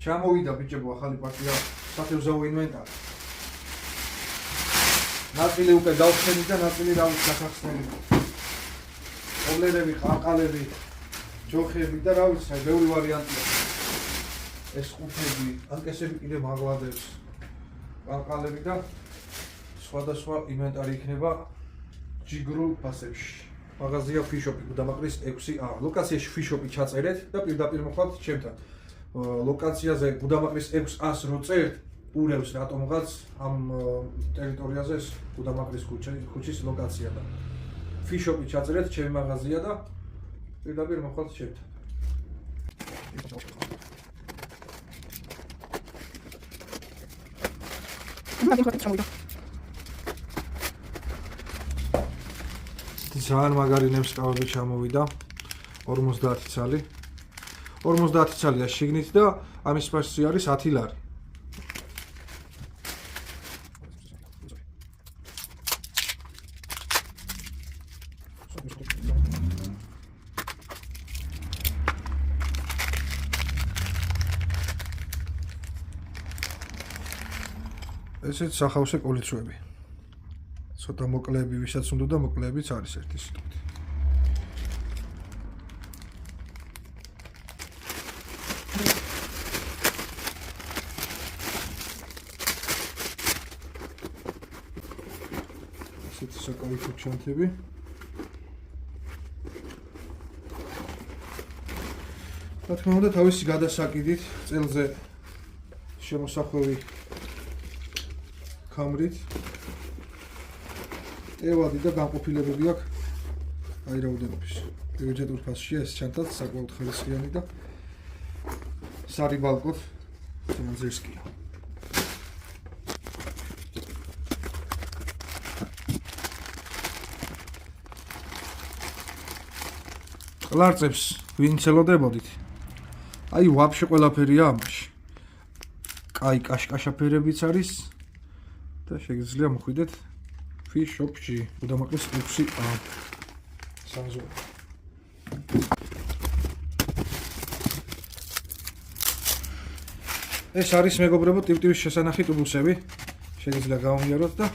ჩამოვიდა ბიჭებო ახალი პარტია სათევზაო ინვენტარი. ნაწილი უკვე გავხსენით და ნაწილი რავით გახსნელი. ოლერები, ყაყალები, ჯოხები და რა ვიცი, ბევრი ვარიანტია. ეს ყუთები, ანკესები კიდე მაღლადებს. ყაყალები და სხვადასხვა ინვენტარი იქნება ჯიგრულ ფასებში. მაღაზია ფიშოპი გუდამაყრის 6A. ლოკაციაში ფიშოპი ჩაწერეთ და პირდაპირ მოხვალთ ჩემთან. ლოკაციაზე გუდამაყრის 6A-ს რო წერთ, ურევს რატომღაც ამ ტერიტორიაზე გუდამაყრის ქუჩის ლოკაცია და ფიშოპი ჩაწერეთ ჩემი მაღაზია და პირდაპირ მოხვალთ ჩემთან. ძალიან მაგარი ნემსკავები ჩამოვიდა 50 ცალი. 50 ცალია შიგნით და ამის ფასი არის 10 ლარი. ესეც სახავსე კოლიცოები. ცოტა მოკლეები, ვისაც უნდა და მოკლეებიც არის ერთი სიტყვით. ესეთი საკაიფო ჩანთები. რა თქმა უნდა, თავისი გადასაკიდით წელზე შემოსახვევი კამრით ევადი და განყოფილებები აქვს აი რაოდენობის. ბიუჯეტურ ფასშია ეს ჩანთაც საკმაოდ ხალისიანი და სარიბალკოთ ზერსკია. ყლარწებს ვინ ცელოდებოდით? აი ვაფშე ყველაფერია ამაში. კაი კაშკაშაფერებიც არის და შეგიძლია მოხვიდეთ ფიშოპში გუდამაყრის 6A სანზო. ეს არის მეგობრებო ტიპ-ტიპის შესანახი ტუბუსები. შეგიძლია გავამიაროთ და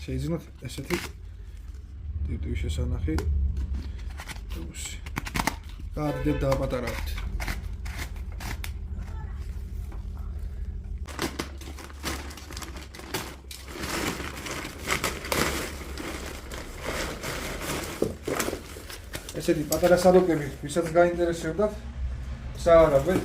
შეიძინოთ ესეთი ტიპ-ტიპის შესანახი ტუბუსი. გადიდეთ და აპატარავთ. ესეთი პატარა სადოკები, ვისაც გაინტერესებდათ, საარაბეთ